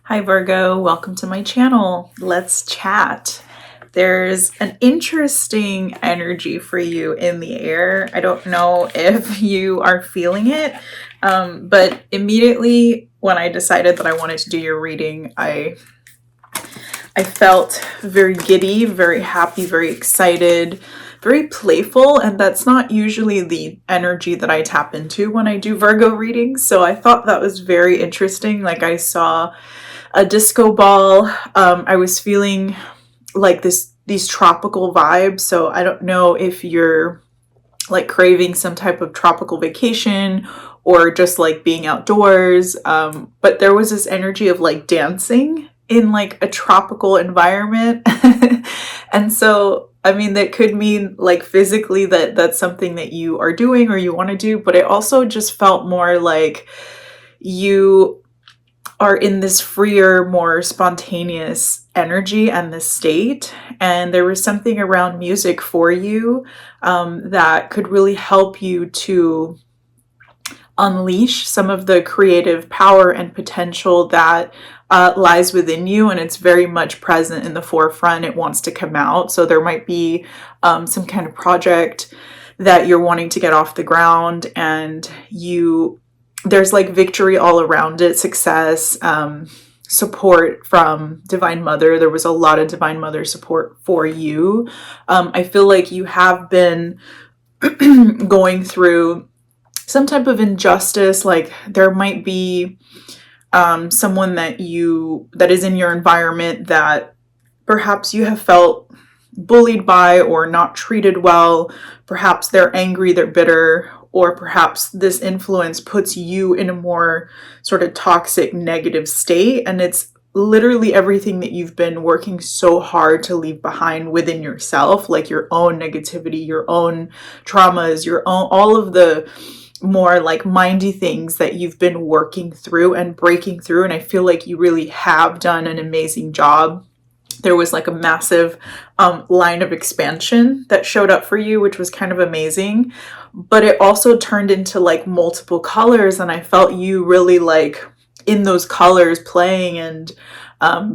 Hi Virgo, welcome to my channel. Let's chat. There's an interesting energy for you in the air. I don't know if you are feeling it, but immediately when I decided that I wanted to do your reading, I felt very giddy, very happy, very excited, very playful, and that's not usually the energy that I tap into when I do Virgo readings. So I thought that was very interesting. Like I saw a disco ball. I was feeling like these tropical vibes. So I don't know if you're like craving some type of tropical vacation or just like being outdoors. But there was this energy of like dancing in like a tropical environment. And so I mean that could mean like physically that's something that you are doing or you want to do, but it also just felt more like you are in this freer, more spontaneous energy and this state. And there was something around music for you that could really help you to unleash some of the creative power and potential that lies within you, and it's very much present in the forefront. It wants to come out. So there might be some kind of project that you're wanting to get off the ground, and there's like victory all around it, success, support from Divine Mother. There was a lot of Divine Mother support for you. I feel like you have been going through some type of injustice. Like there might be someone that is in your environment that perhaps you have felt bullied by or not treated well. Perhaps they're angry, they're bitter, or perhaps this influence puts you in a more sort of toxic, negative state. And it's literally everything that you've been working so hard to leave behind within yourself, like your own negativity, your own traumas, all of the more like mindy things that you've been working through and breaking through. And I feel like you really have done an amazing job. There was like a massive line of expansion that showed up for you, which was kind of amazing. But it also turned into like multiple colors, and I felt you really like in those colors playing and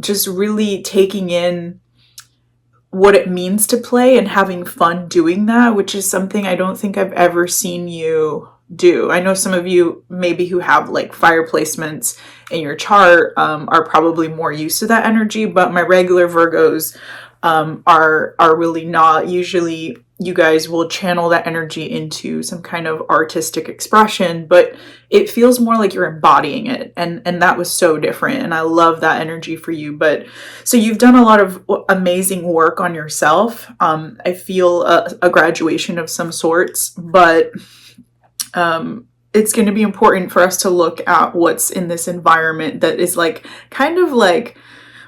just really taking in what it means to play and having fun doing that, which is something I don't think I've ever seen you do. I know some of you maybe who have like fire placements in your chart are probably more used to that energy, but my regular Virgos are really not. Usually you guys will channel that energy into some kind of artistic expression, but it feels more like you're embodying it, and that was so different, and I love that energy for you. But so you've done a lot of amazing work on yourself. I feel a graduation of some sorts, but it's going to be important for us to look at what's in this environment that is like kind of like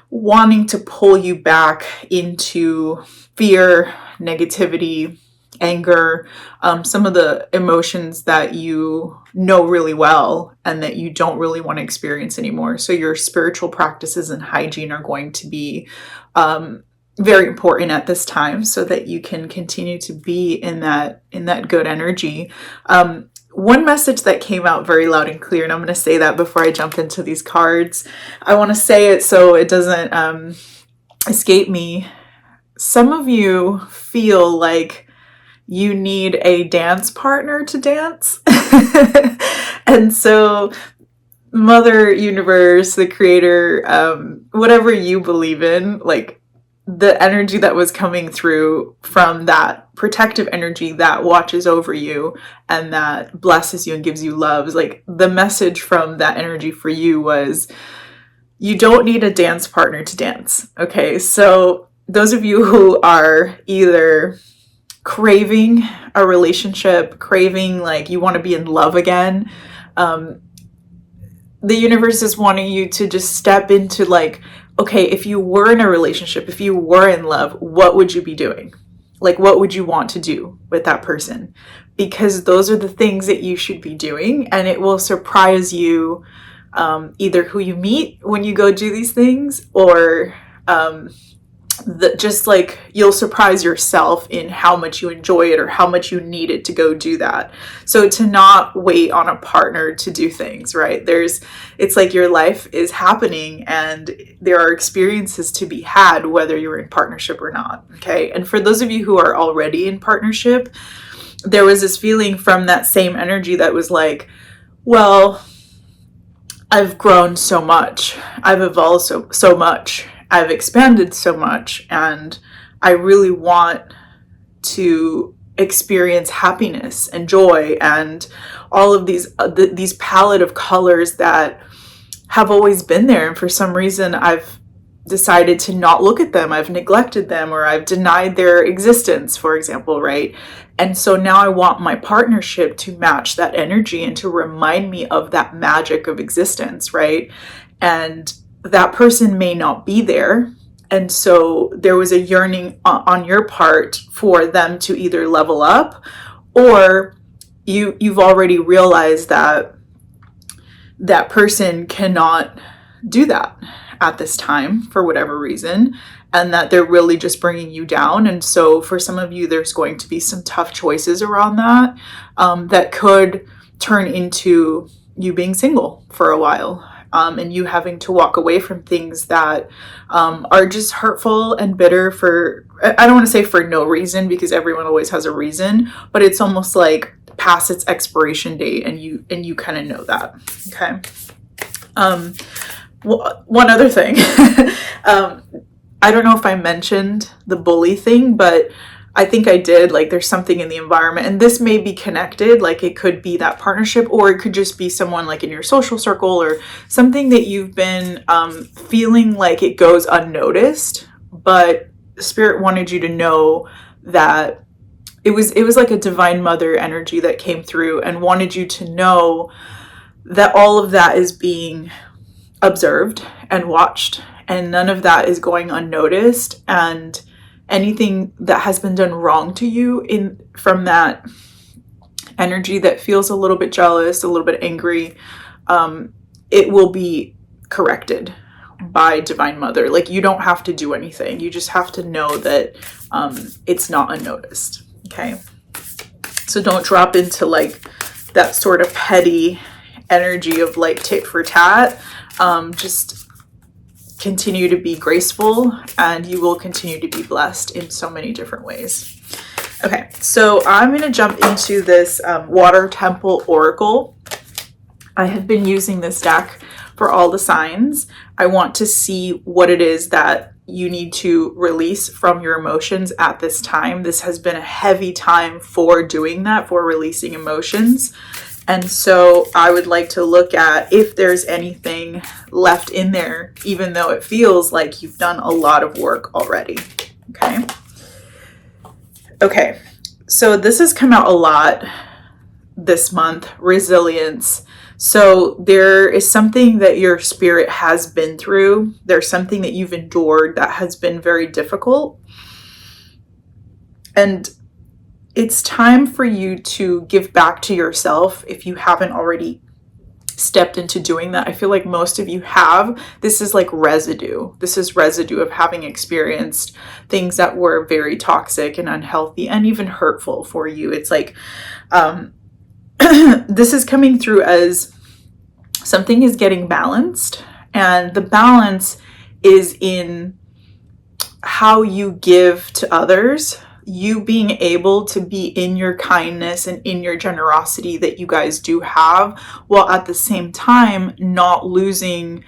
wanting to pull you back into fear, negativity, anger, some of the emotions that you know really well and that you don't really want to experience anymore. So your spiritual practices and hygiene are going to be very important at this time so that you can continue to be in that good energy. One message that came out very loud and clear, and I'm going to say that before I jump into these cards. I want to say it so it doesn't escape me. Some of you feel like you need a dance partner to dance. And so Mother Universe, the creator, whatever you believe in, like the energy that was coming through from that protective energy that watches over you and that blesses you and gives you love, like the message from that energy for you was you don't need a dance partner to dance. Okay, so those of you who are either craving a relationship, craving like you want to be in love again, the universe is wanting you to just step into like, okay, if you were in a relationship, if you were in love, what would you be doing? Like, what would you want to do with that person? Because those are the things that you should be doing, and it will surprise you, either who you meet when you go do these things, or just like you'll surprise yourself in how much you enjoy it or how much you need it to go do that. So to not wait on a partner to do things, right? It's like your life is happening and there are experiences to be had whether you're in partnership or not. Okay. And for those of you who are already in partnership, there was this feeling from that same energy that was like, well, I've grown so much. I've evolved so much. I've expanded so much, and I really want to experience happiness and joy and all of these palette of colors that have always been there. And for some reason, I've decided to not look at them. I've neglected them, or I've denied their existence, for example, right? And so now I want my partnership to match that energy and to remind me of that magic of existence, right? And that person may not be there. And so there was a yearning on your part for them to either level up, or you've already realized that that person cannot do that at this time for whatever reason, and that they're really just bringing you down. And so for some of you, there's going to be some tough choices around that, that could turn into you being single for a while, and you having to walk away from things that are just hurtful and bitter for, I don't want to say for no reason, because everyone always has a reason, but it's almost like past its expiration date, and you kind of know that. Okay. One other thing, I don't know if I mentioned the bully thing, but I think I did. Like, there's something in the environment, and this may be connected. Like, it could be that partnership, or it could just be someone like in your social circle, or something that you've been feeling like it goes unnoticed, but Spirit wanted you to know that it was like a divine mother energy that came through and wanted you to know that all of that is being observed and watched, and none of that is going unnoticed. And anything that has been done wrong to you from that energy that feels a little bit jealous, a little bit angry, it will be corrected by Divine Mother. Like, you don't have to do anything. You just have to know that it's not unnoticed. Okay. So don't drop into like that sort of petty energy of like tit for tat. Just continue to be graceful, and you will continue to be blessed in so many different ways. Okay, so I'm going to jump into this Water Temple Oracle. I have been using this deck for all the signs. I want to see what it is that you need to release from your emotions at this time. This has been a heavy time for doing that, for releasing emotions. And so I would like to look at if there's anything left in there, even though it feels like you've done a lot of work already. Okay. Okay. So this has come out a lot this month, resilience. So there is something that your spirit has been through. There's something that you've endured that has been very difficult. And it's time for you to give back to yourself if you haven't already stepped into doing that. I feel like most of you have. This is like residue. This is residue of having experienced things that were very toxic and unhealthy and even hurtful for you. It's like, this is coming through as something is getting balanced, and the balance is in how you give to others, you being able to be in your kindness and in your generosity that you guys do have, while at the same time not losing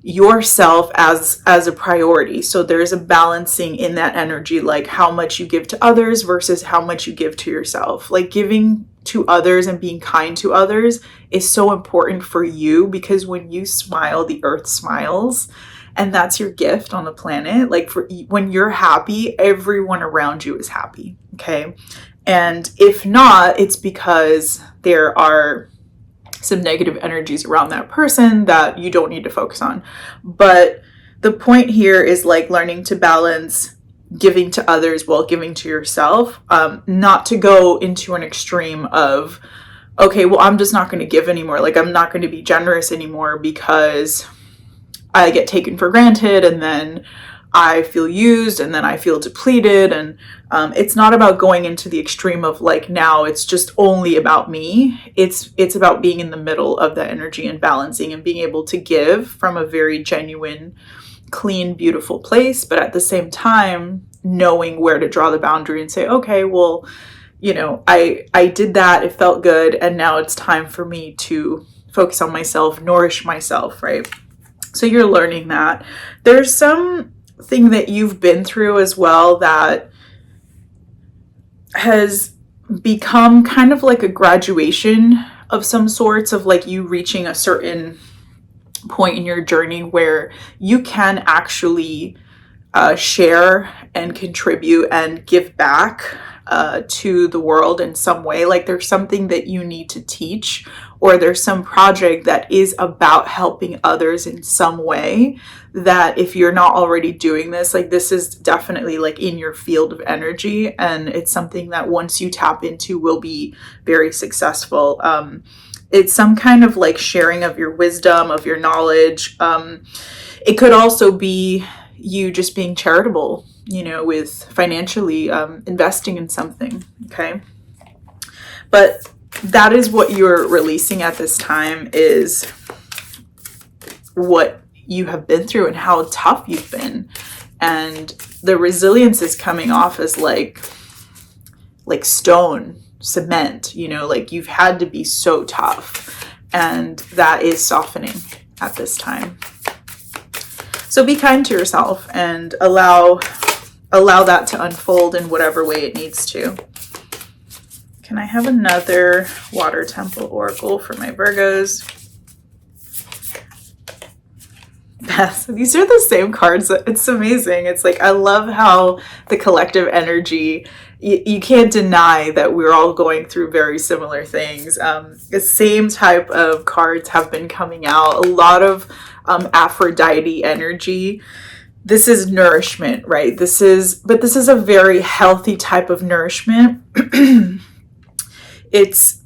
yourself as a priority. So there's a balancing in that energy, like how much you give to others versus how much you give to yourself. Like, giving to others and being kind to others is so important for you, because when you smile, the earth smiles. And that's your gift on the planet. Like, when you're happy, everyone around you is happy. Okay. And if not, it's because there are some negative energies around that person that you don't need to focus on. But the point here is like learning to balance giving to others while giving to yourself, not to go into an extreme of, okay, well, I'm just not going to give anymore. Like, I'm not going to be generous anymore because I get taken for granted, and then I feel used and then I feel depleted. And it's not about going into the extreme of like, now it's just only about me. It's about being in the middle of the energy and balancing and being able to give from a very genuine, clean, beautiful place, but at the same time knowing where to draw the boundary and say, okay, well, I did that, it felt good, and now it's time for me to focus on myself, nourish myself, right? So you're learning that. There's something that you've been through as well that has become kind of like a graduation of some sorts, of like you reaching a certain point in your journey where you can actually share and contribute and give back to the world in some way. Like there's something that you need to teach, or there's some project that is about helping others in some way, that if you're not already doing this, like this is definitely like in your field of energy, and it's something that once you tap into will be very successful. It's some kind of like sharing of your wisdom, of your knowledge. It could also be you just being charitable, with financially investing in something, okay? But that is what you're releasing at this time, is what you have been through and how tough you've been. And the resilience is coming off as like stone, cement, like you've had to be so tough, and that is softening at this time. So be kind to yourself and allow that to unfold in whatever way it needs to. Can I have another water temple oracle for my Virgos? Yes, these are the same cards. It's amazing. It's like, I love how the collective energy, you can't deny that we're all going through very similar things. The same type of cards have been coming out. A lot of Aphrodite energy. This is nourishment, right? This is a very healthy type of nourishment. It's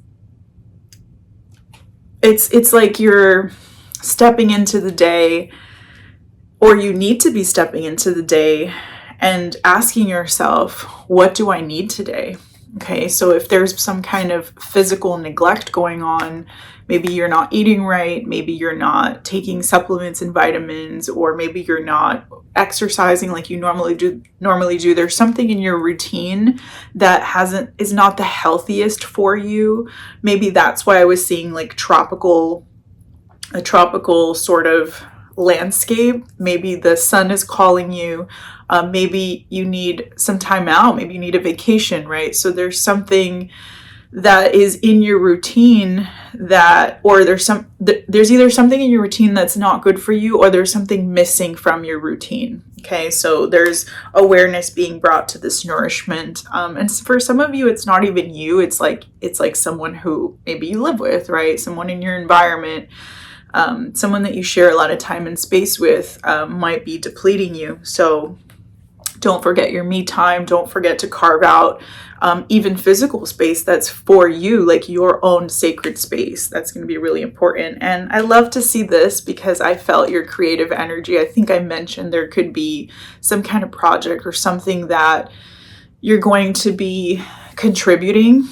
like you're stepping into the day, or you need to be stepping into the day and asking yourself, what do I need today? Okay, so if there's some kind of physical neglect going on, maybe you're not eating right, maybe you're not taking supplements and vitamins, or maybe you're not exercising like you normally do. There's something in your routine that is not the healthiest for you. Maybe that's why I was seeing like a tropical sort of landscape. Maybe the sun is calling you. Maybe you need some time out. Maybe you need a vacation, right? So there's something that is in your routine there's either something in your routine that's not good for you, or there's something missing from your routine. Okay, so there's awareness being brought to this nourishment. And for some of you, it's not even you. It's like someone who maybe you live with, right? Someone in your environment. Someone that you share a lot of time and space with might be depleting you. So don't forget your me time. Don't forget to carve out even physical space that's for you, like your own sacred space. That's going to be really important. And I love to see this because I felt your creative energy. I think I mentioned there could be some kind of project or something that you're going to be contributing.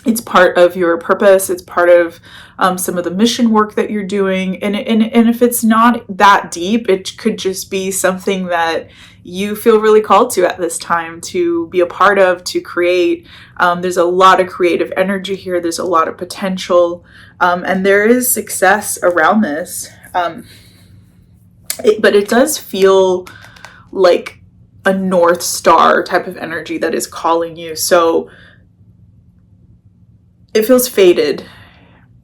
It's part of your purpose. It's part of some of the mission work that you're doing. And if it's not that deep, it could just be something that you feel really called to at this time to be a part of, to create. There's a lot of creative energy here. There's a lot of potential. And there is success around this. But it does feel like a North Star type of energy that is calling you. So it feels fated.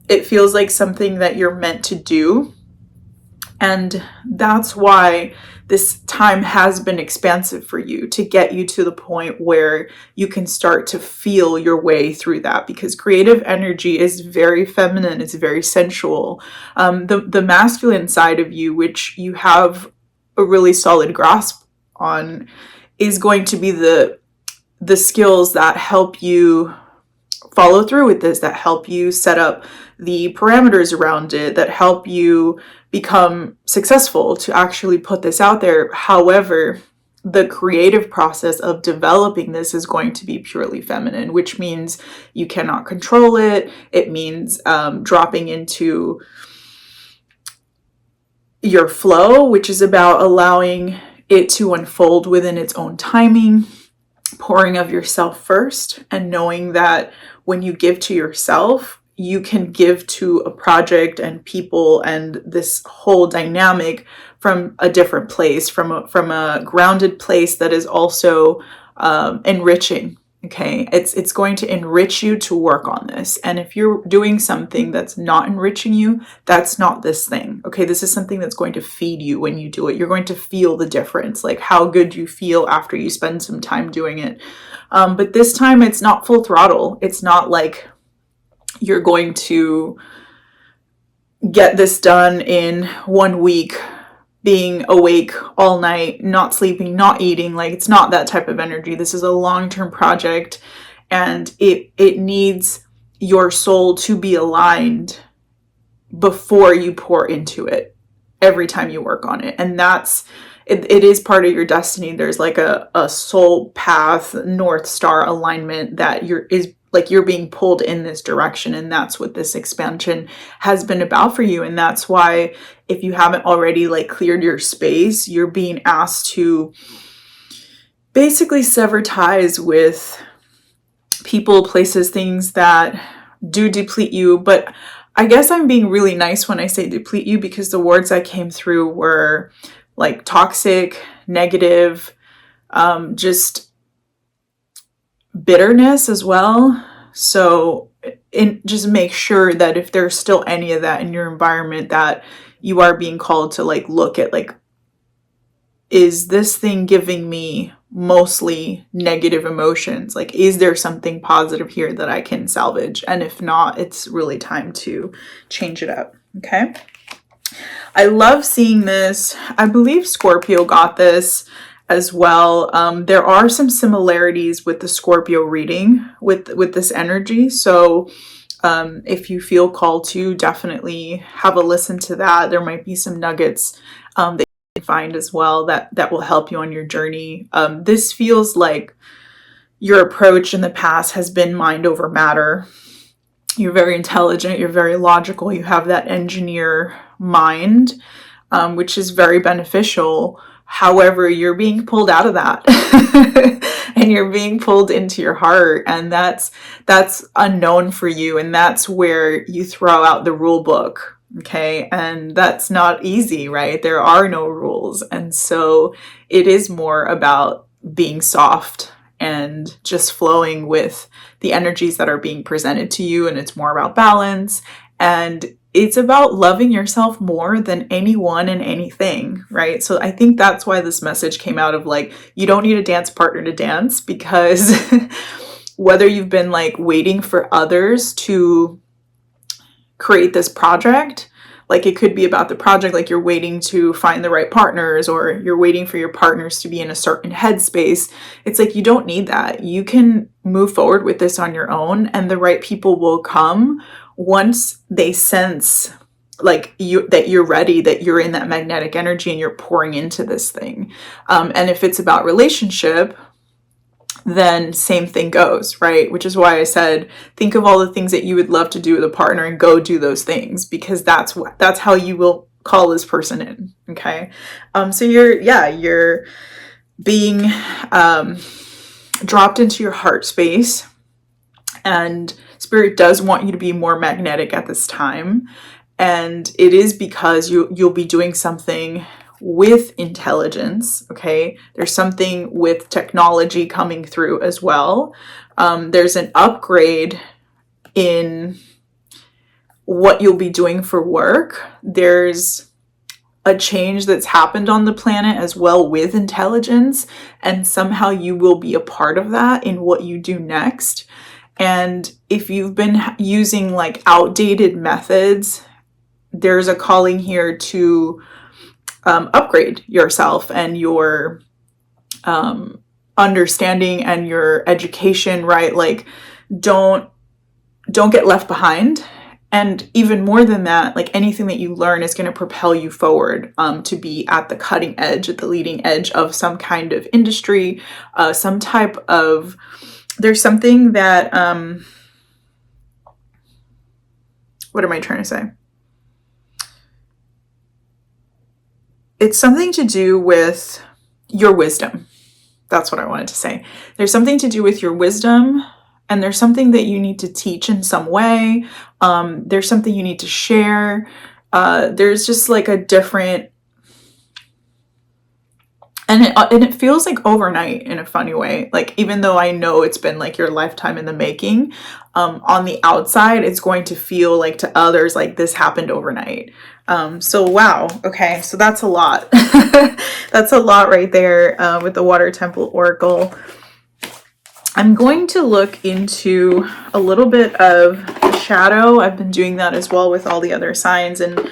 It feels like something that you're meant to do. And that's why this time has been expansive for you, to get you to the point where you can start to feel your way through that, because creative energy is very feminine. It's very sensual. The masculine side of you, which you have a really solid grasp on, is going to be the skills that help you follow through with this, that help you set up the parameters around it, that help you become successful, to actually put this out there. However, the creative process of developing this is going to be purely feminine, which means you cannot control it. It means dropping into your flow, which is about allowing it to unfold within its own timing, pouring of yourself first, and knowing that when you give to yourself, you can give to a project and people and this whole dynamic from a different place, from a grounded place that is also enriching. Okay, it's going to enrich you to work on this. And if you're doing something that's not enriching you, that's not this thing. Okay, this is something that's going to feed you when you do it. You're going to feel the difference, like how good you feel after you spend some time doing it. But this time it's not full throttle. It's not like you're going to get this done in 1 week, being awake all night, not sleeping, not eating. Like, it's not that type of energy. This is a long-term project, and it needs your soul to be aligned before you pour into it every time you work on it. And that's it is part of your destiny. There's like a soul path, North Star alignment that you're being pulled in this direction. And that's what this expansion has been about for you. And that's why, if you haven't already like cleared your space, you're being asked to basically sever ties with people, places, things that do deplete you. But I guess I'm being really nice when I say deplete you, because the words that came through were like toxic, negative, just bitterness as well. So just make sure that if there's still any of that in your environment, that you are being called to like look at, like, is this thing giving me mostly negative emotions? Like, is there something positive here that I can salvage? And if not, it's really time to change it up. Okay. I love seeing this. I believe Scorpio got this as well. There are some similarities with the Scorpio reading with this energy. So if you feel called to, definitely have a listen to that. There might be some nuggets that you can find as well that will help you on your journey. This feels like your approach in the past has been mind over matter. You're very intelligent, you're very logical, you have that engineer mind, which is very beneficial. However, you're being pulled out of that and you're being pulled into your heart, and that's unknown for you, and that's where you throw out the rule book. Okay, and that's not easy, right? There are no rules, and so it is more about being soft and just flowing with the energies that are being presented to you. And it's more about balance, and it's about loving yourself more than anyone and anything, right? So I think that's why this message came out of like, you don't need a dance partner to dance, because whether you've been like waiting for others to create this project, like it could be about the project, like you're waiting to find the right partners, or you're waiting for your partners to be in a certain headspace. It's like, you don't need that. You can move forward with this on your own, and the right people will come once they sense like that you're ready, that you're in that magnetic energy and you're pouring into this thing. And if it's about relationship, then same thing goes, right? Which is why I said, think of all the things that you would love to do with a partner and go do those things, because that's how you will call this person in. Okay. So you're being dropped into your heart space, and Spirit does want you to be more magnetic at this time. And it is because you'll be doing something with intelligence. Okay, there's something with technology coming through as well. There's an upgrade in what you'll be doing for work. There's a change that's happened on the planet as well with intelligence, and somehow you will be a part of that in what you do next. And if you've been using like outdated methods, there's a calling here to upgrade yourself and your understanding and your education, right? Like, don't get left behind, And even more than that, like anything that you learn is going to propel you forward, to be at the cutting edge, at the leading edge of some kind of industry, some type of, there's something that, what am I trying to say? It's something to do with your wisdom. That's what I wanted to say. There's something to do with your wisdom, and there's something that you need to teach in some way. There's something you need to share. There's just like a different, and it feels like overnight in a funny way. Like, even though I know it's been like your lifetime in the making, on the outside, it's going to feel like to others like this happened overnight. So wow. Okay. So that's a lot. That's a lot right there, with the Water Temple Oracle. I'm going to look into a little bit of shadow. I've been doing that as well with all the other signs, and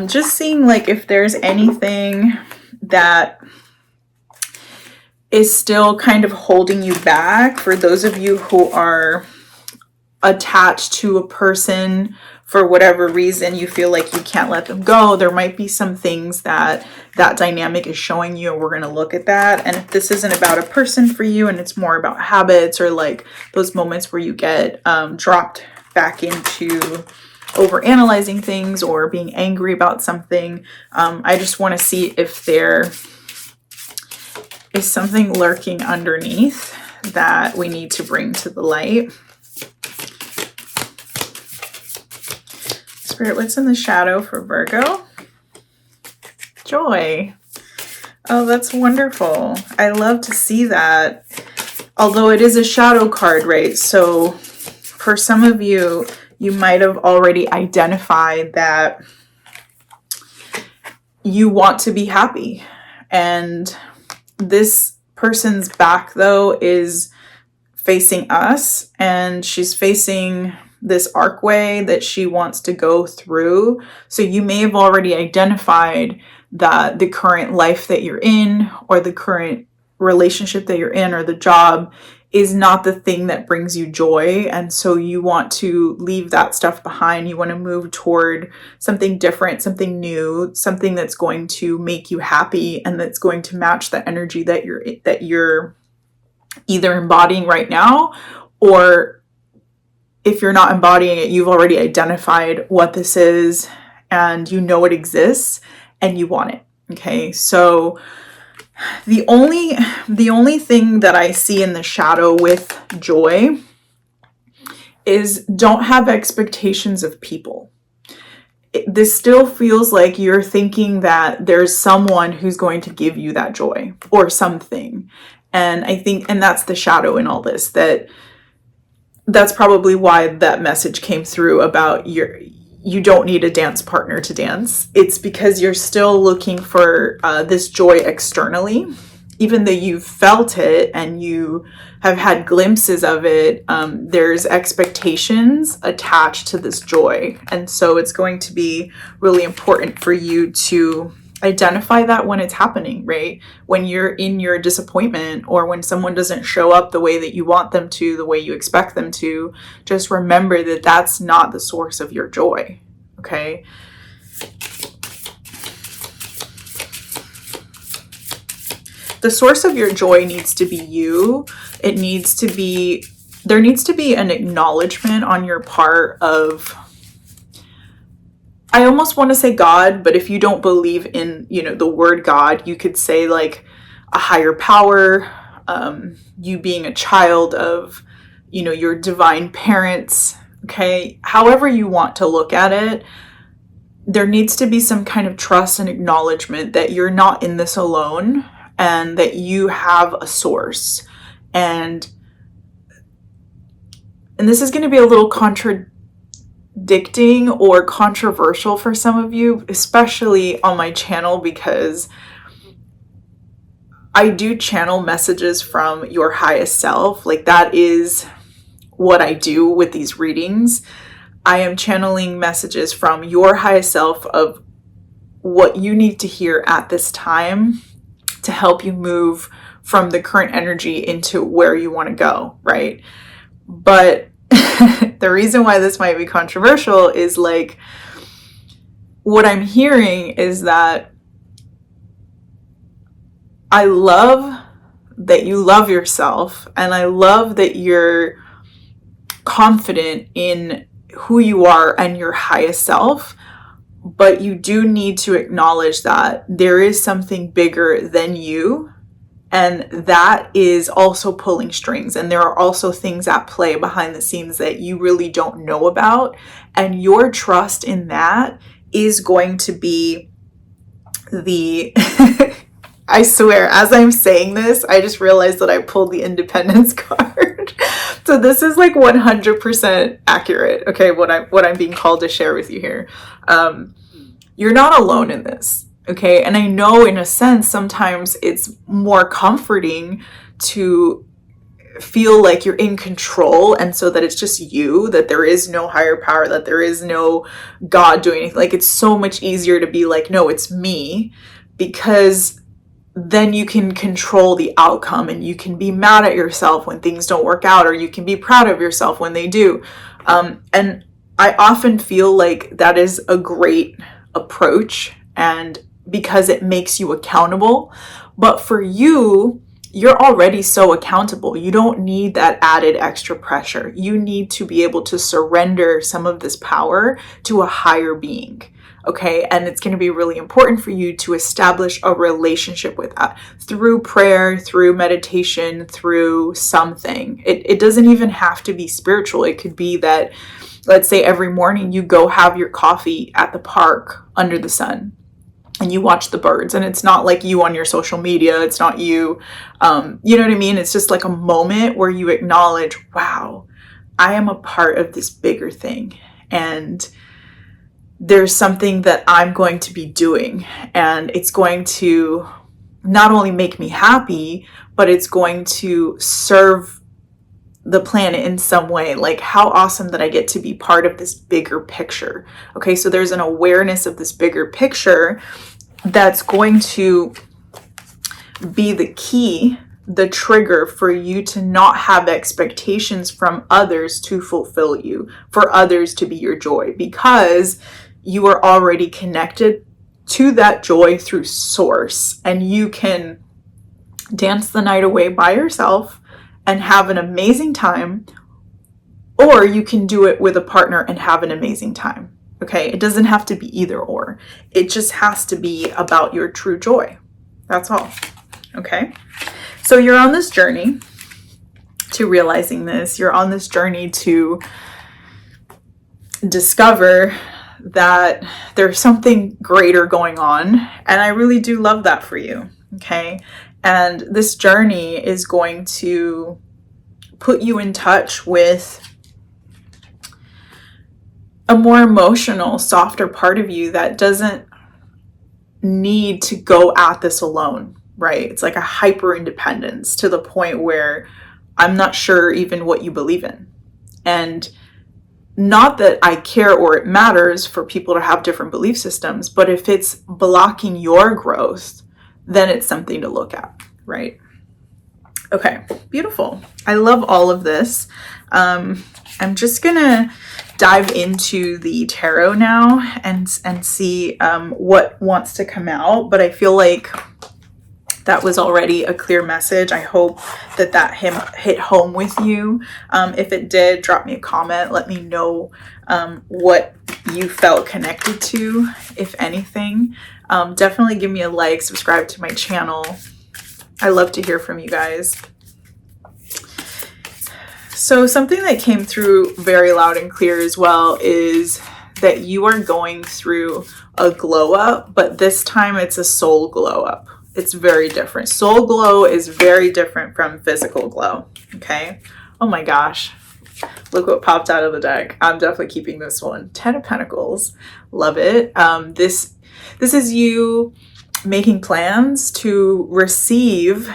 just seeing like if there's anything that is still kind of holding you back. For those of you who are attached to a person for whatever reason, you feel like you can't let them go. There might be some things that dynamic is showing you, and we're going to look at that. And if this isn't about a person for you and it's more about habits, or like those moments where you get dropped back into overanalyzing things or being angry about something, I just want to see if there is something lurking underneath that we need to bring to the light. Spirit, what's in the shadow for Virgo? Joy. Oh, that's wonderful. I love to see that. Although it is a shadow card, right? So for some of you, you might have already identified that you want to be happy. And this person's back, though, is facing us, and she's facing this archway that she wants to go through. So you may have already identified that the current life that you're in, or the current relationship that you're in, or the job is not the thing that brings you joy. And so you want to leave that stuff behind. You want to move toward something different, something new, something that's going to make you happy, and that's going to match the energy that you're either embodying right now, or if you're not embodying it, you've already identified what this is, and you know it exists, and you want it. Okay, so the only thing that I see in the shadow with joy is don't have expectations of people. This still feels like you're thinking that there's someone who's going to give you that joy, or something. And I think, and that's the shadow in all this, that's probably why that message came through about you don't need a dance partner to dance. It's because you're still looking for this joy externally, even though you've felt it and you have had glimpses of it. There's expectations attached to this joy. And so it's going to be really important for you to identify that when it's happening, right? When you're in your disappointment, or when someone doesn't show up the way that you want them to, the way you expect them to, just remember that that's not the source of your joy, okay? The source of your joy needs to be you. There needs to be an acknowledgement on your part of, I almost want to say God, but if you don't believe in, the word God, you could say like a higher power, you being a child of, your divine parents, okay? However you want to look at it, there needs to be some kind of trust and acknowledgement that you're not in this alone, and that you have a source. And this is going to be a little contradicting or controversial for some of you, especially on my channel, because I do channel messages from your highest self. Like, that is what I do with these readings. I am channeling messages from your highest self of what you need to hear at this time to help you move from the current energy into where you want to go, right? But the reason why this might be controversial is like, what I'm hearing is that I love that you love yourself, and I love that you're confident in who you are and your highest self, but you do need to acknowledge that there is something bigger than you, and that is also pulling strings, and there are also things at play behind the scenes that you really don't know about, and your trust in that is going to be the I swear, as I'm saying this, I just realized that I pulled the Independence card. So this is like 100% accurate, okay, what I'm being called to share with you here. You're not alone in this, okay? And I know in a sense, sometimes it's more comforting to feel like you're in control, and so that it's just you, that there is no higher power, that there is no God doing anything. Like, it's so much easier to be like, no, it's me, because then you can control the outcome, and you can be mad at yourself when things don't work out, or you can be proud of yourself when they do. And I often feel like that is a great approach, and because it makes you accountable. But for you, you're already so accountable. You don't need that added extra pressure. You need to be able to surrender some of this power to a higher being. Okay, and it's going to be really important for you to establish a relationship with that through prayer, through meditation, through something. It doesn't even have to be spiritual. It could be that, let's say, every morning you go have your coffee at the park under the sun and you watch the birds, and it's not like you on your social media. It's not you. You know what I mean? It's just like a moment where you acknowledge, wow, I am a part of this bigger thing. And there's something that I'm going to be doing, and it's going to not only make me happy, but it's going to serve the planet in some way. Like, how awesome that I get to be part of this bigger picture. Okay, so there's an awareness of this bigger picture that's going to be the key, the trigger for you to not have expectations from others to fulfill you, for others to be your joy, because you are already connected to that joy through source, and you can dance the night away by yourself and have an amazing time, or you can do it with a partner and have an amazing time. Okay, it doesn't have to be either or. It just has to be about your true joy. That's all. Okay, so you're on this journey to realizing this. You're on this journey to discover that there's something greater going on, and I really do love that for you. Okay, and this journey is going to put you in touch with a more emotional, softer part of you that doesn't need to go at this alone, right? It's like a hyper independence to the point where I'm not sure even what you believe in. And not that I care or it matters for people to have different belief systems, but if it's blocking your growth, then it's something to look at, right? Okay, beautiful. I love all of this. I'm just gonna dive into the tarot now and see what wants to come out, but I feel like that was already a clear message. I hope that hit home with you. If it did, drop me a comment. Let me know what you felt connected to, if anything. Definitely give me a like, subscribe to my channel. I love to hear from you guys. So something that came through very loud and clear as well is that you are going through a glow up, but this time it's a soul glow up. It's very different. Soul glow is very different from physical glow. Okay. Oh my gosh. Look what popped out of the deck. I'm definitely keeping this one. 10 of Pentacles. Love it. This is you making plans to receive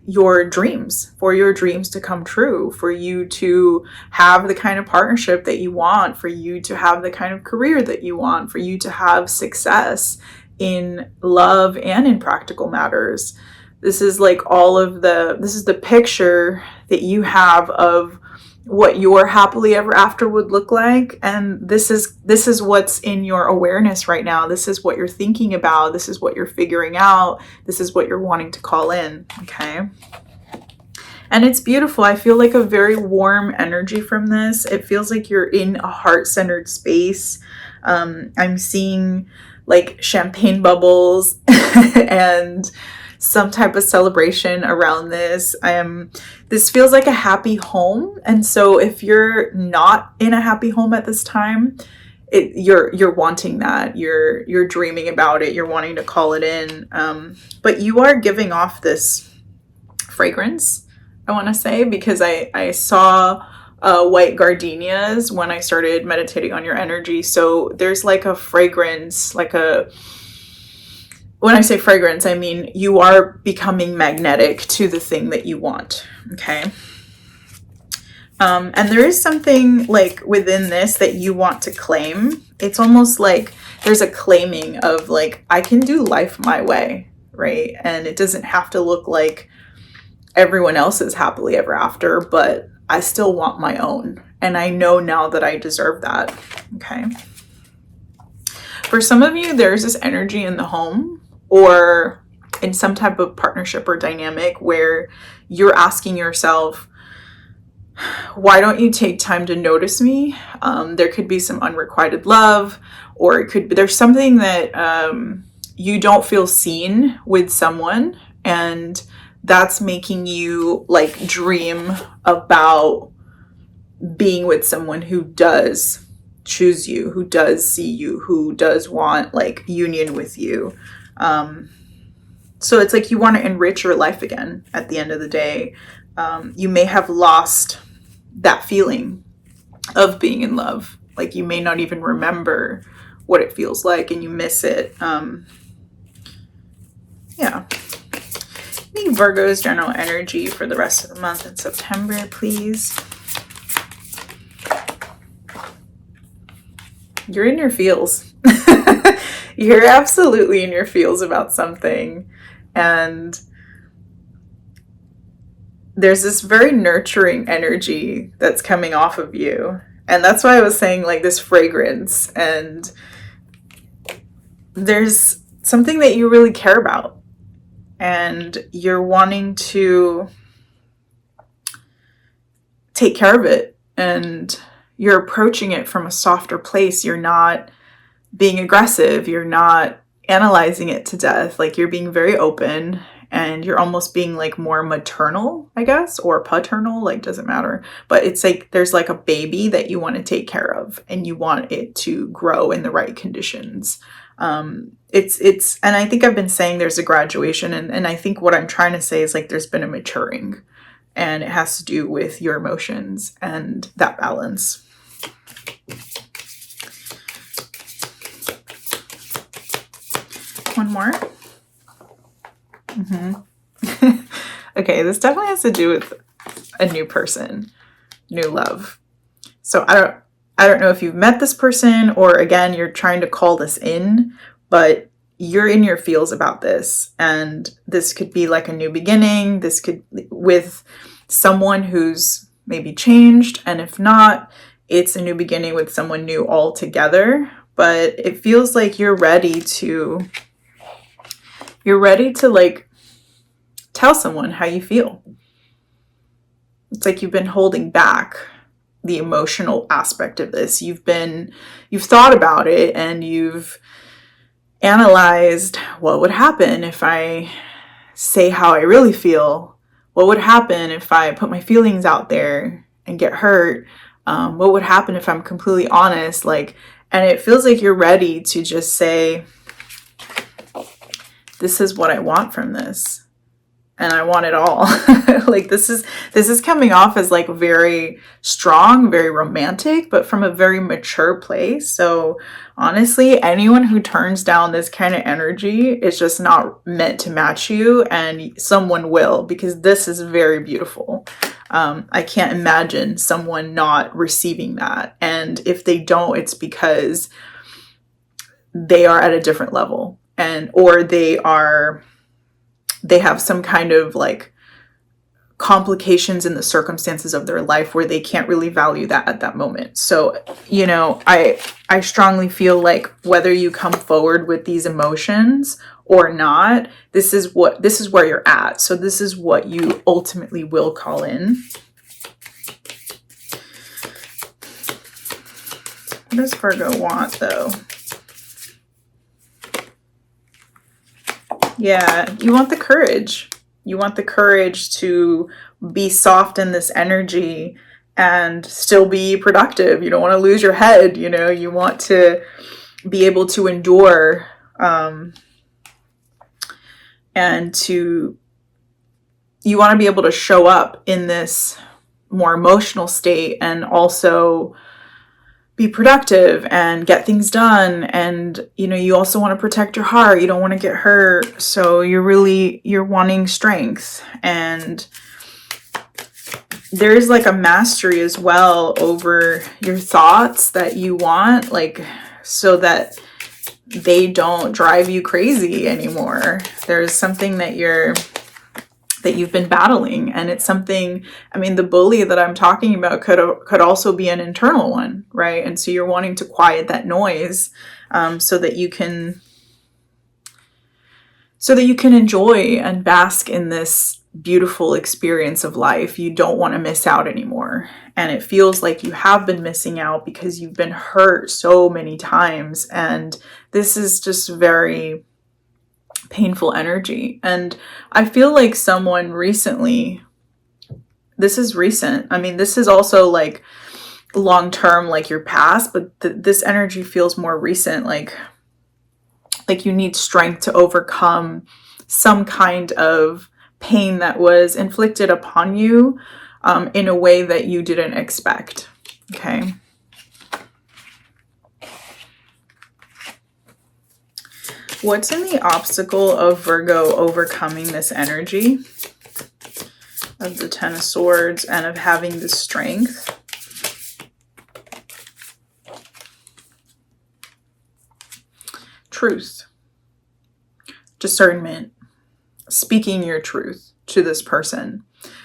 your dreams, for your dreams to come true, for you to have the kind of partnership that you want, for you to have the kind of career that you want, for you to have success in love and in practical matters. This is like this is the picture that you have of what your happily ever after would look like, and this is what's in your awareness right now. This is what you're thinking about. This is what you're figuring out. This is what you're wanting to call in. Okay. And it's beautiful. I feel like a very warm energy from this. It feels like you're in a heart-centered space. I'm seeing like champagne bubbles and some type of celebration around this. This feels like a happy home. And so if you're not in a happy home at this time, you're wanting that. You're dreaming about it. You're wanting to call it in. But you are giving off this fragrance, I want to say, because I saw white gardenias when I started meditating on your energy. So there's like a fragrance, when I say fragrance, I mean you are becoming magnetic to the thing that you want. Okay. And there is something like within this that you want to claim. It's almost like there's a claiming of like, I can do life my way, right? And it doesn't have to look like everyone else's happily ever after, but I still want my own. And I know now that I deserve that. Okay. For some of you, there's this energy in the home or in some type of partnership or dynamic where you're asking yourself, why don't you take time to notice me? There could be some unrequited love, or it could be there's something that you don't feel seen with someone, and that's making you like dream about being with someone who does choose you, who does see you, who does want like union with you. So it's like you want to enrich your life again at the end of the day. You may have lost that feeling of being in love. Like you may not even remember what it feels like and you miss it. Yeah. Need Virgo's general energy for the rest of the month in September, please. You're in your feels. You're absolutely in your feels about something. And there's this very nurturing energy that's coming off of you. And that's why I was saying like this fragrance. And there's something that you really care about. And you're wanting to take care of it. And you're approaching it from a softer place. You're not being aggressive. You're not analyzing it to death. Like you're being very open. And you're almost being like more maternal, I guess, or paternal, like doesn't matter. But it's like there's like a baby that you want to take care of and you want it to grow in the right conditions. It's and I think I've been saying there's a graduation, and I think what I'm trying to say is like there's been a maturing, and it has to do with your emotions and that balance. One more. Okay, this definitely has to do with a new person, new love. So I don't know if you've met this person, or again, you're trying to call this in, but you're in your feels about this. And this could be like a new beginning. This could with someone who's maybe changed. And if not, it's a new beginning with someone new altogether. But it feels like you're ready to like tell someone how you feel. It's like you've been holding back the emotional aspect of this. You've thought about it and you've analyzed what would happen if I say how I really feel. What would happen if I put my feelings out there and get hurt? What would happen if I'm completely honest? And it feels like you're ready to just say, this is what I want from this. And I want it all. Like this is coming off as like very strong, very romantic, but from a very mature place. So honestly, anyone who turns down this kind of energy is just not meant to match you, and someone will, because this is very beautiful. I can't imagine someone not receiving that. And if they don't, it's because they are at a different level, or they have some kind of like complications in the circumstances of their life where they can't really value that at that moment. So, you know, I strongly feel like whether you come forward with these emotions or not, this is where you're at. So this is what you ultimately will call in. What does Virgo want though? Yeah, you want the courage. You want the courage to be soft in this energy and still be productive. You don't want to lose your head, you know, you want to be able to endure, and you want to be able to show up in this more emotional state and also be productive and get things done. And, you know, you also want to protect your heart. You don't want to get hurt. So you're wanting strength. And there's like a mastery as well over your thoughts that you want, like, so that they don't drive you crazy anymore. There's something that you've been battling, and it's something, I mean, the bully that I'm talking about could also be an internal one, right? And so you're wanting to quiet that noise, so that you can enjoy and bask in this beautiful experience of life. You don't want to miss out anymore. And it feels like you have been missing out because you've been hurt so many times. And this is just very painful energy. And I feel like someone recently, this is recent, I mean, this is also like long term, like your past, but this energy feels more recent, like you need strength to overcome some kind of pain that was inflicted upon you, in a way that you didn't expect. Okay. What's in the obstacle of Virgo overcoming this energy of the Ten of Swords and of having the strength? Truth, discernment, speaking your truth to this person.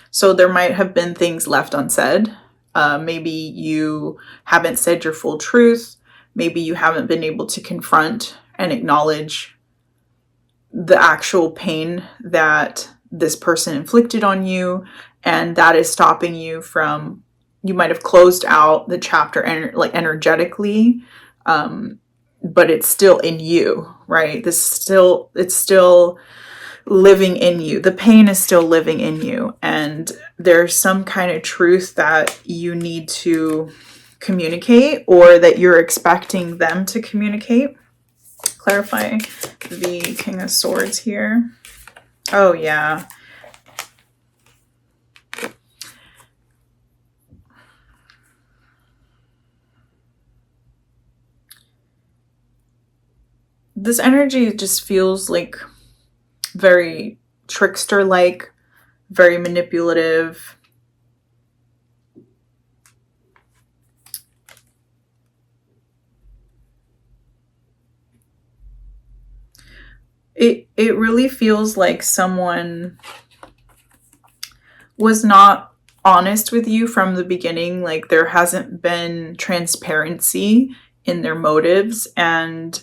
So there might have been things left unsaid. Maybe you haven't said your full truth. Maybe you haven't been able to confront and acknowledge the actual pain that this person inflicted on you, and that is stopping you from, you might have closed out the chapter energetically, but it's still in you, right? It's still living in you. The pain is still living in you, and there's some kind of truth that you need to communicate, or that you're expecting them to communicate. Clarify the King of Swords here. Oh, yeah. This energy just feels like very trickster-like, very manipulative. It really feels like someone was not honest with you from the beginning. Like there hasn't been transparency in their motives, and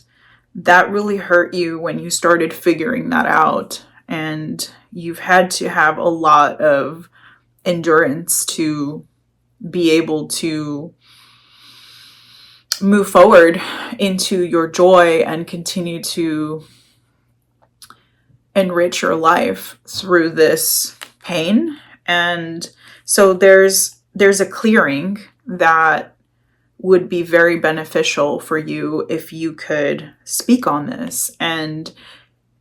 that really hurt you when you started figuring that out. And you've had to have a lot of endurance to be able to move forward into your joy and continue to enrich your life through this pain. And so there's a clearing that would be very beneficial for you if you could speak on this. And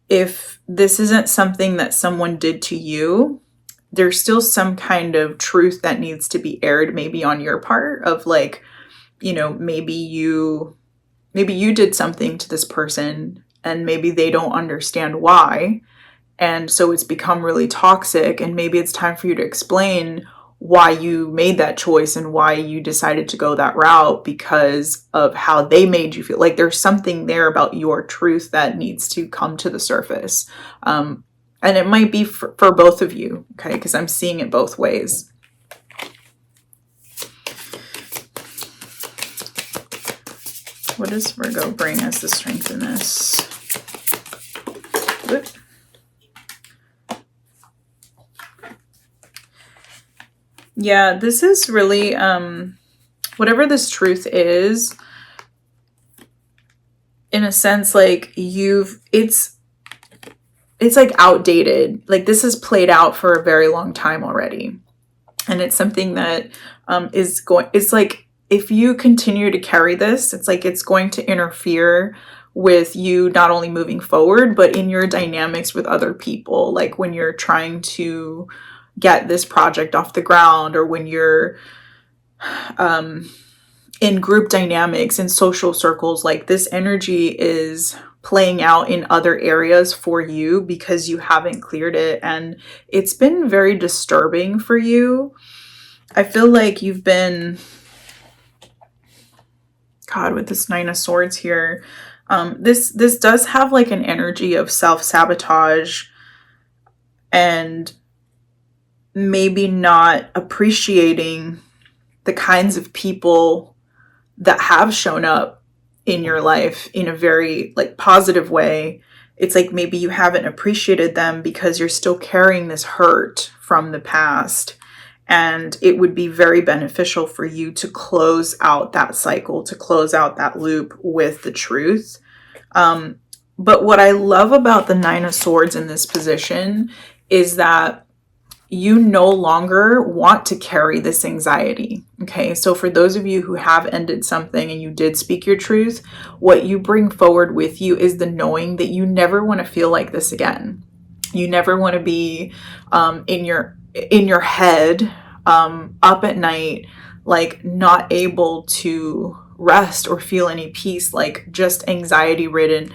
if this isn't something that someone did to you, there's still some kind of truth that needs to be aired, maybe on your part, of like, you know, maybe you did something to this person and maybe they don't understand why. And so it's become really toxic, and maybe it's time for you to explain why you made that choice and why you decided to go that route, because of how they made you feel. Like there's something there about your truth that needs to come to the surface. And it might be for both of you, okay? Because I'm seeing it both ways. What does Virgo bring as the strength in this? Whoop. Yeah, this is really, whatever this truth is, in a sense, like it's like outdated. Like this is played out for a very long time already. And it's something that it's like, if you continue to carry this, it's like it's going to interfere with you not only moving forward, but in your dynamics with other people. Like when you're trying to get this project off the ground, or when you're in group dynamics and social circles, like this energy is playing out in other areas for you because you haven't cleared it. And it's been very disturbing for you. I feel like you've been, God, with this Nine of Swords here, this does have like an energy of self-sabotage and maybe not appreciating the kinds of people that have shown up in your life in a very like positive way. It's like maybe you haven't appreciated them because you're still carrying this hurt from the past. And it would be very beneficial for you to close out that cycle, to close out that loop with the truth. But what I love about the Nine of Swords in this position is that you no longer want to carry this anxiety. Okay, so for those of you who have ended something and you did speak your truth, what you bring forward with you is the knowing that you never want to feel like this again. You never want to be in your head up at night, like not able to rest or feel any peace, like just anxiety ridden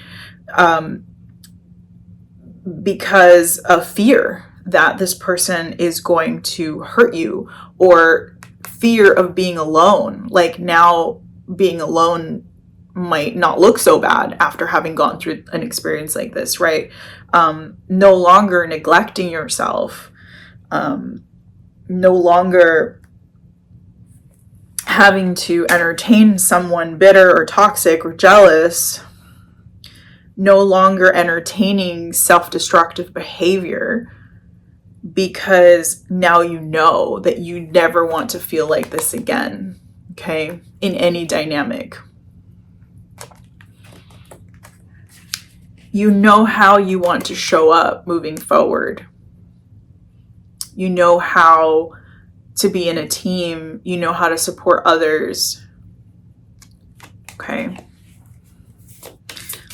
because of fear that this person is going to hurt you, or fear of being alone. Like now being alone might not look so bad after having gone through an experience like this, right? No longer neglecting yourself, no longer having to entertain someone bitter or toxic or jealous, no longer entertaining self-destructive behavior, because now you know that you never want to feel like this again, okay, in any dynamic. You know how you want to show up moving forward. You know how to be in a team. You know how to support others. Okay.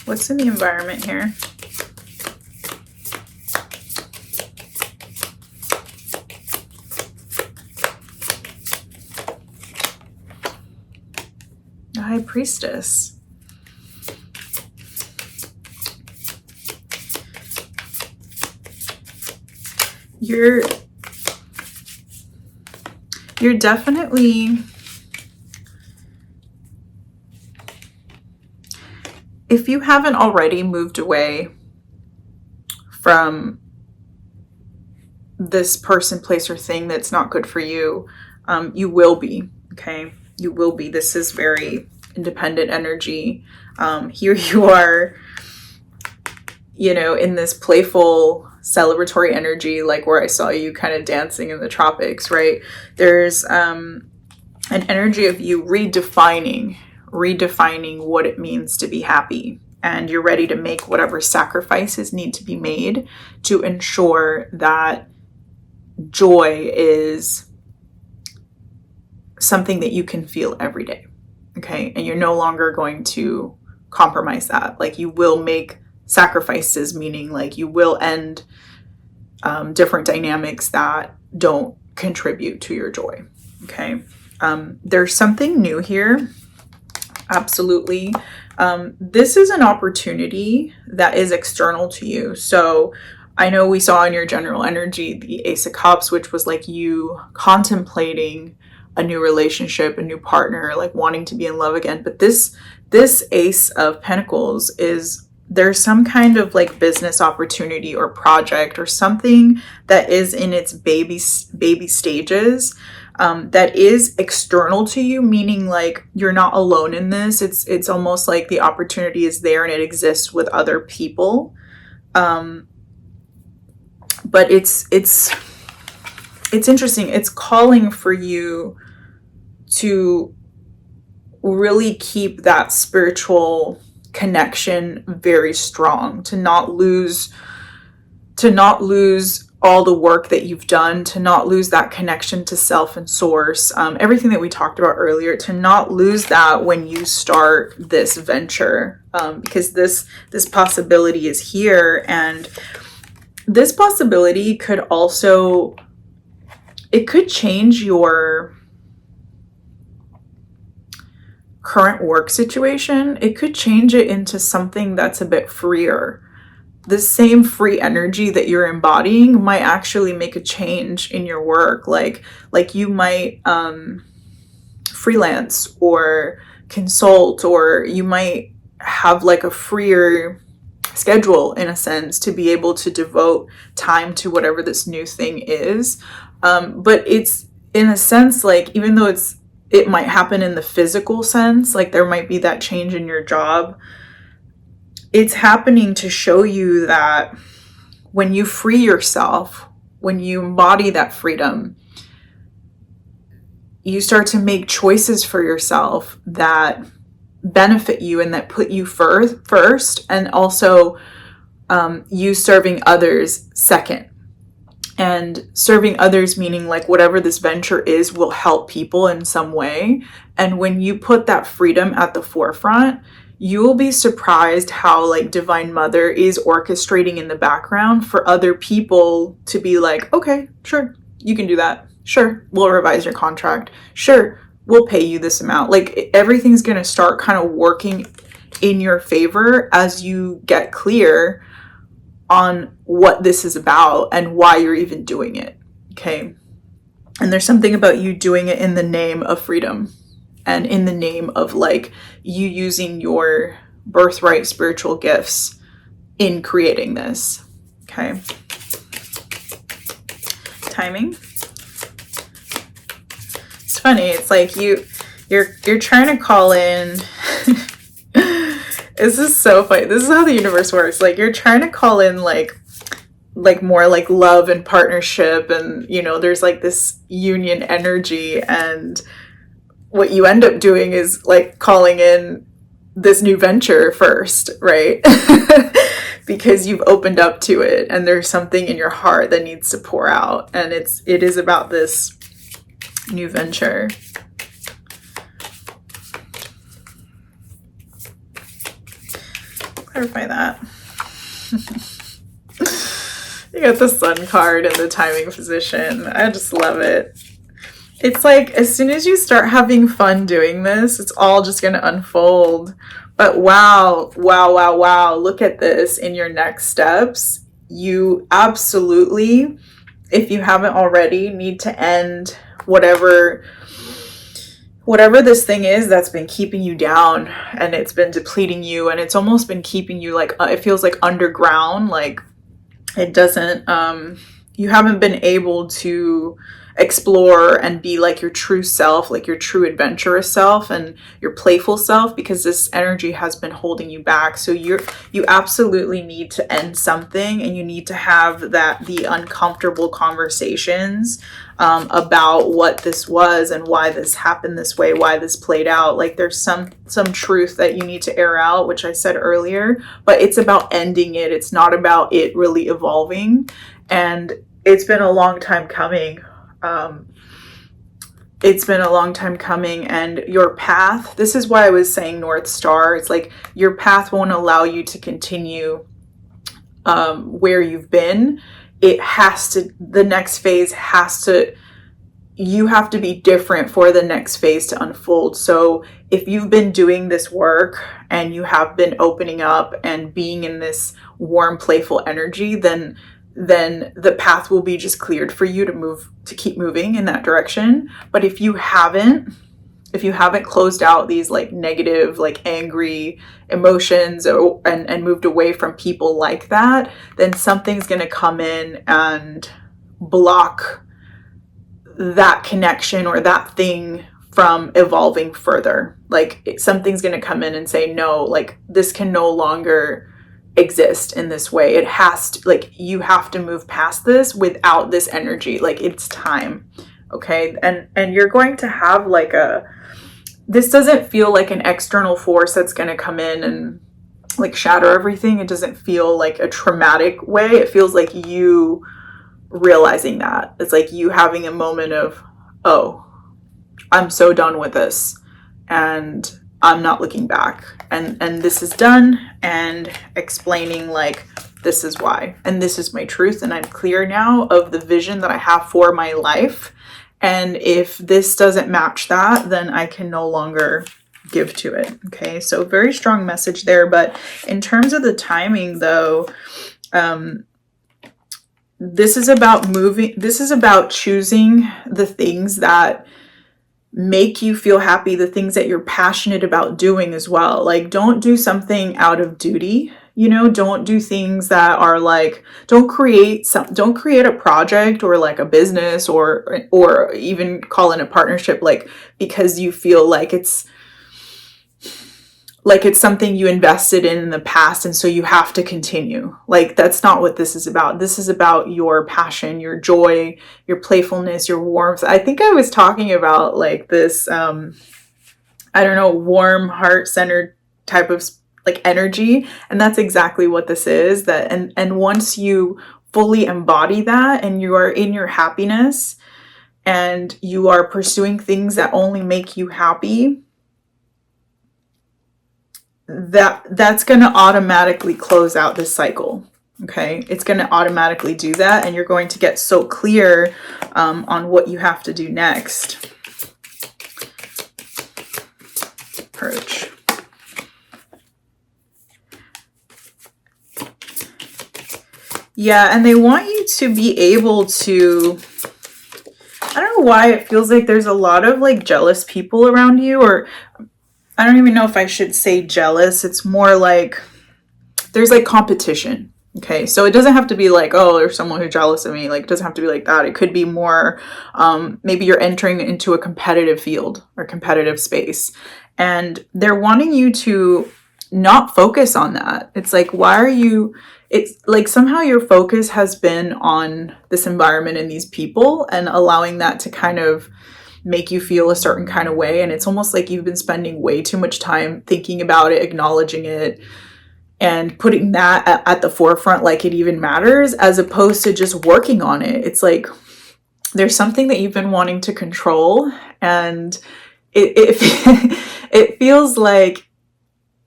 What's in the environment here? The High Priestess. You're definitely, if you haven't already moved away from this person, place, or thing that's not good for you, you will be, okay? You will be. This is very independent energy. Here you are, you know, in this playful, celebratory energy, like where I saw you kind of dancing in the tropics, right? There's an energy of you redefining what it means to be happy. And you're ready to make whatever sacrifices need to be made to ensure that joy is something that you can feel every day, okay? And you're no longer going to compromise that. Like you will make sacrifices, meaning like you will end different dynamics that don't contribute to your joy, okay? There's something new here, absolutely. This is an opportunity that is external to you. So I know we saw in your general energy the Ace of Cups, which was like you contemplating a new relationship, a new partner, like wanting to be in love again. But this Ace of Pentacles is there's some kind of like business opportunity or project or something that is in its baby stages, that is external to you, meaning like you're not alone in this. It's almost like the opportunity is there and it exists with other people. But it's interesting. It's calling for you to really keep that spiritual connection very strong, to not lose all the work that you've done, to not lose that connection to self and source, everything that we talked about earlier, to not lose that when you start this venture, because this possibility is here. And this possibility could also, it could change your current work situation. It could change it into something that's a bit freer. The same free energy that you're embodying might actually make a change in your work. Like you might freelance or consult, or you might have like a freer schedule in a sense to be able to devote time to whatever this new thing is. But it's in a sense, like, even though it might happen in the physical sense, like there might be that change in your job, it's happening to show you that when you free yourself, when you embody that freedom, you start to make choices for yourself that benefit you and that put you first, and also you serving others second. And serving others meaning like whatever this venture is will help people in some way. And when you put that freedom at the forefront, you will be surprised how like Divine Mother is orchestrating in the background for other people to be like, okay, sure, you can do that. Sure, we'll revise your contract. Sure, we'll pay you this amount. Like everything's going to start kind of working in your favor as you get clear on what this is about and why you're even doing it. Okay. And there's something about you doing it in the name of freedom and in the name of like you using your birthright spiritual gifts in creating this. Okay. Timing. It's funny. It's like you're trying to call in. This is so funny. This is how the universe works. Like you're trying to call in like more like love and partnership, and you know, there's like this union energy, and what you end up doing is like calling in this new venture first, right? Because you've opened up to it and there's something in your heart that needs to pour out, and it is about this new venture. Clarify that. You got the Sun card in the timing position. I just love it. It's like as soon as you start having fun doing this, it's all just going to unfold. But wow, look at this in your next steps. You absolutely, if you haven't already, need to end whatever this thing is that's been keeping you down, and it's been depleting you, and it's almost been keeping you like, it feels like underground, like it doesn't, you haven't been able to explore and be like your true self, like your true adventurous self and your playful self, because this energy has been holding you back. So you absolutely need to end something, and you need to have the uncomfortable conversations about what this was and why this happened this way, why this played out. Like there's some truth that you need to air out, which I said earlier, but it's about ending it. It's not about it really evolving. And it's been a long time coming. It's been a long time coming, and your path, this is why I was saying North Star. It's like your path won't allow you to continue where you've been. It has to, the next phase has to, you have to be different for the next phase to unfold. So if you've been doing this work and you have been opening up and being in this warm, playful energy, then the path will be just cleared for you to keep moving in that direction. But if you haven't, if you haven't closed out these like negative, like angry emotions, and moved away from people like that, then something's going to come in and block that connection or that thing from evolving further. Like something's going to come in and say, no, like this can no longer exist in this way. It has to, like, you have to move past this without this energy. Like it's time. Okay. And you're going to have like this doesn't feel like an external force that's going to come in and like shatter everything. It doesn't feel like a traumatic way. It feels like you realizing that. It's like you having a moment of, oh, I'm so done with this and I'm not looking back. And this is done, and explaining like, this is why, and this is my truth, and I'm clear now of the vision that I have for my life. And if this doesn't match that, then I can no longer give to it. Okay, so very strong message there. But in terms of the timing though, this is about moving, this is about choosing the things that make you feel happy, the things that you're passionate about doing as well. Like don't do something out of duty, you know, don't do things that are like, don't create a project or like a business or even call in a partnership like because you feel like it's something you invested in the past and so you have to continue. Like that's not what this is about. This is about your passion, your joy, your playfulness, your warmth. I think I was talking about like this I don't know, warm, heart-centered type of like energy, and that's exactly what this is. That and once you fully embody that and you are in your happiness and you are pursuing things that only make you happy, that's going to automatically close out this cycle. Okay, it's going to automatically do that, and you're going to get so clear on what you have to do next. Approach. Yeah, and they want you to be able to, I don't know why it feels like there's a lot of like jealous people around you, or I don't even know if I should say jealous. It's more like there's like competition. Okay, so it doesn't have to be like, oh, there's someone who's jealous of me. Like, it doesn't have to be like that. It could be more, maybe you're entering into a competitive field or competitive space, and they're wanting you to not focus on that. It's like, why are you, it's like somehow your focus has been on this environment and these people and allowing that to kind of make you feel a certain kind of way. And it's almost like you've been spending way too much time thinking about it, acknowledging it, and putting that at the forefront like it even matters, as opposed to just working on it. It's like there's something that you've been wanting to control, and it it feels like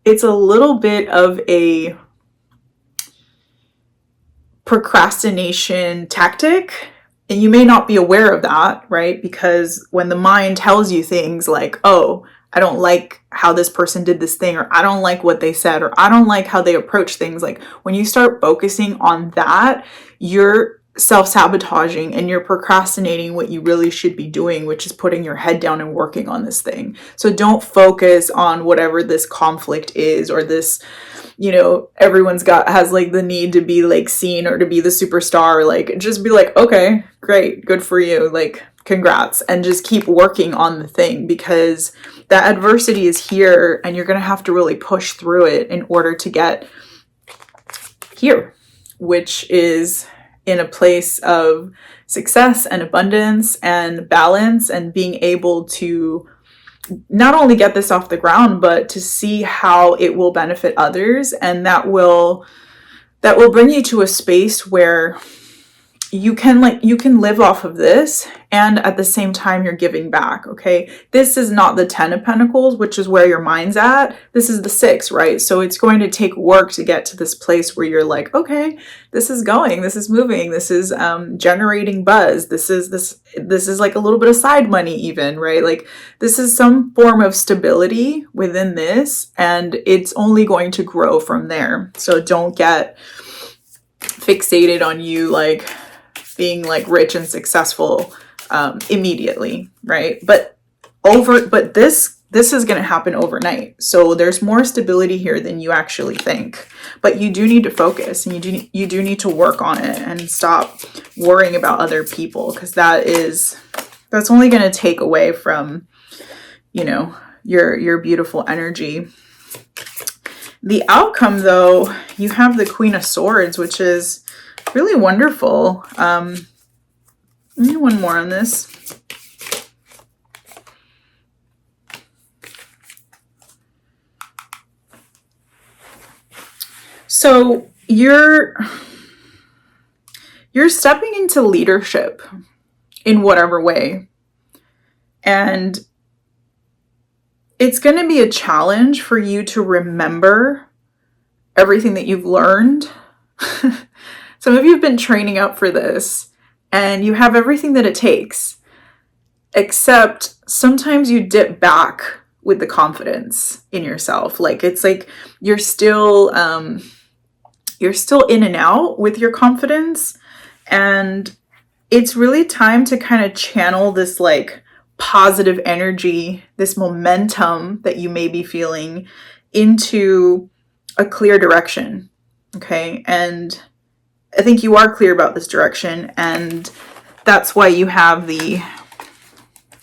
it's a little bit of a procrastination tactic. And you may not be aware of that, right? Because when the mind tells you things like, oh, I don't like how this person did this thing, or I don't like what they said, or I don't like how they approach things. Like when you start focusing on that, you're self-sabotaging and you're procrastinating what you really should be doing, which is putting your head down and working on this thing. So don't focus on whatever this conflict is, or this, you know, everyone's has like the need to be like seen or to be the superstar. Like just be like, okay, great, good for you. Like congrats, and just keep working on the thing, because that adversity is here and you're going to have to really push through it in order to get here, which is in a place of success and abundance and balance, and being able to not only get this off the ground, but to see how it will benefit others. And that will bring you to a space where you can live off of this, and at the same time you're giving back. Okay, this is not the 10 of Pentacles, which is where your mind's at. This is the 6, right? So it's going to take work to get to this place where you're like, okay, this is going, this is moving, this is generating buzz, this is like a little bit of side money even, right? Like this is some form of stability within this, and it's only going to grow from there. So don't get fixated on you like being like rich and successful immediately, right? But but this is going to happen overnight. So there's more stability here than you actually think. But you do need to focus, and you do need to work on it and stop worrying about other people, because that's only going to take away from, you know, your beautiful energy. The outcome, though, you have the Queen of Swords, which is really wonderful. One more on this. So you're stepping into leadership in whatever way. And it's going to be a challenge for you to remember everything that you've learned. Some of you have been training up for this, and you have everything that it takes, except sometimes you dip back with the confidence in yourself. Like, it's like you're still in and out with your confidence, and it's really time to kind of channel this like positive energy, this momentum that you may be feeling, into a clear direction. Okay. And I think you are clear about this direction, and that's why you have the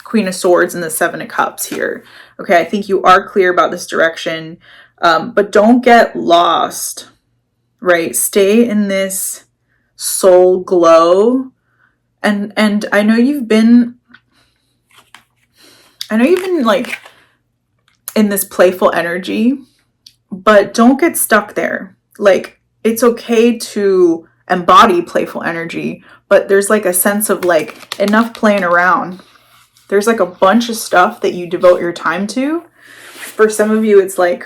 Queen of Swords and the Seven of Cups here. Okay. I think you are clear about this direction, but don't get lost, right? Stay in this soul glow. And I know you've been like in this playful energy, but don't get stuck there. Like, it's okay to embody playful energy, but there's like a sense of like enough playing around. There's like a bunch of stuff that you devote your time to. For some of you, it's like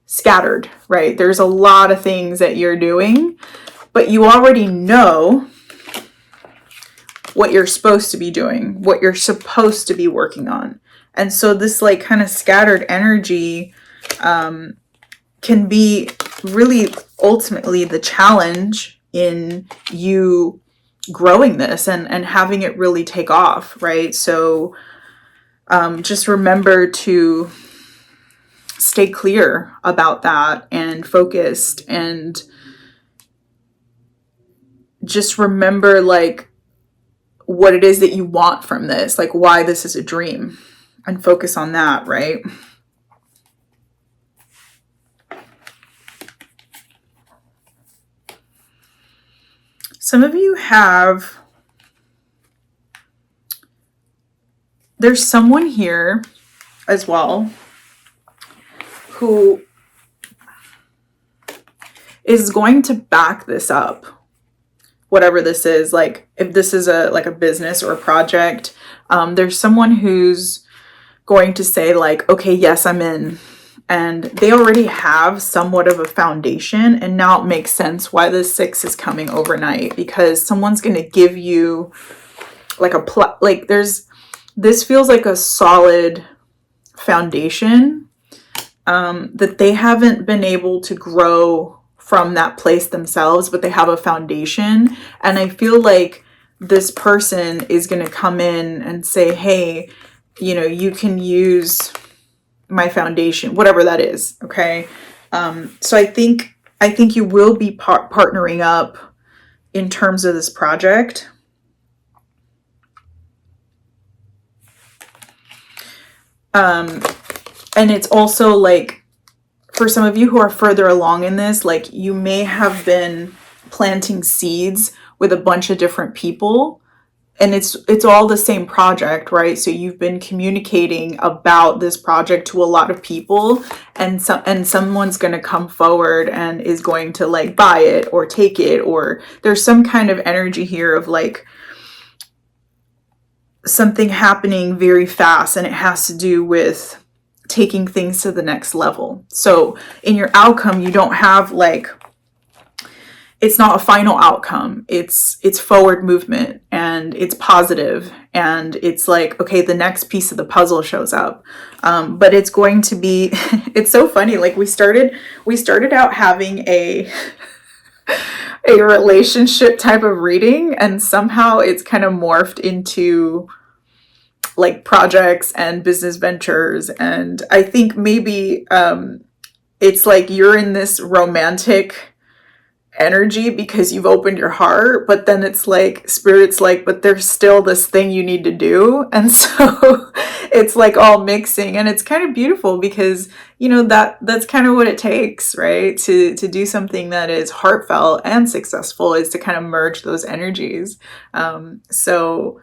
scattered, right? There's a lot of things that you're doing, but you already know what you're supposed to be doing, what you're supposed to be working on. And so this like kind of scattered energy can be really ultimately the challenge in you growing this and having it really take off, right? So just remember to stay clear about that and focused, and just remember like what it is that you want from this, like why this is a dream, and focus on that, right? Some of you there's someone here as well who is going to back this up. Whatever this is, like if this is a business or a project, there's someone who's going to say like, okay, yes, I'm in. And they already have somewhat of a foundation, and now it makes sense why the 6 is coming overnight, because someone's going to give you like this feels like a solid foundation that they haven't been able to grow from that place themselves, but they have a foundation. And I feel like this person is going to come in and say, hey, you know, you can use my foundation, whatever that is. Okay. So I think you will be partnering up in terms of this project. And it's also like, for some of you who are further along in this, like you may have been planting seeds with a bunch of different people, and it's all the same project, right? So you've been communicating about this project to a lot of people, and someone's going to come forward and is going to like buy it or take it, or there's some kind of energy here of like something happening very fast, and it has to do with taking things to the next level. So in your outcome, you don't have like, it's not a final outcome. It's forward movement, and it's positive, and it's like, okay, the next piece of the puzzle shows up. But it's going to be, it's so funny. Like we started out having a relationship type of reading, and somehow it's kind of morphed into like projects and business ventures. And I think maybe it's like you're in this romantic energy because you've opened your heart, but then it's like spirit's like, but there's still this thing you need to do. And so it's like all mixing, and it's kind of beautiful because that's kind of what it takes, right, to do something that is heartfelt and successful, is to kind of merge those energies. So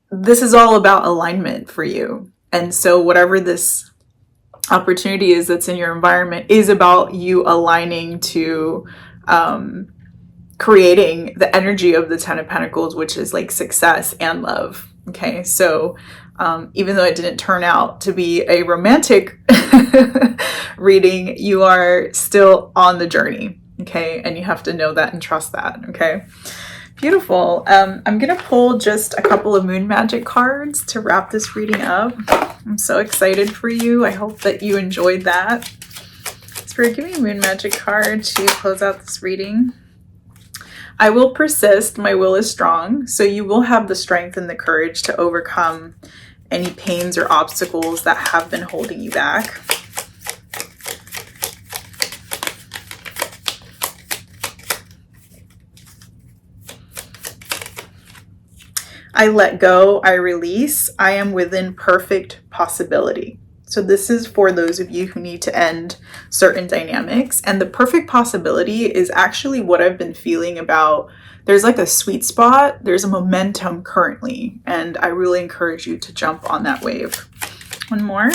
this is all about alignment for you. And so whatever this opportunity is that's in your environment is about you aligning to creating the energy of the Ten of Pentacles, which is like success and love. Okay, so even though it didn't turn out to be a romantic reading, you are still on the journey. Okay, and you have to know that and trust that. Okay, beautiful. I'm gonna pull just a couple of moon magic cards to wrap this reading up. I'm so excited for you. I hope that you enjoyed that. Spirit, give me a moon magic card to close out this reading. I will persist. My will is strong. So you will have the strength and the courage to overcome any pains or obstacles that have been holding you back. I let go. I release. I am within perfect possibility. So this is for those of you who need to end certain dynamics. And the perfect possibility is actually what I've been feeling about. There's like a sweet spot. There's a momentum currently. And I really encourage you to jump on that wave. One more.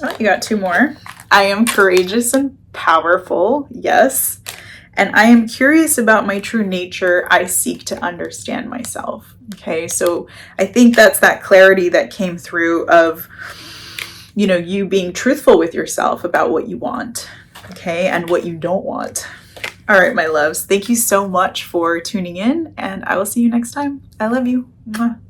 Oh, you got two more. I am courageous and powerful. Yes. And I am curious about my true nature. I seek to understand myself. Okay, so I think that's that clarity that came through of, you being truthful with yourself about what you want, okay, and what you don't want. All right, my loves, thank you so much for tuning in, and I will see you next time. I love you. Mwah.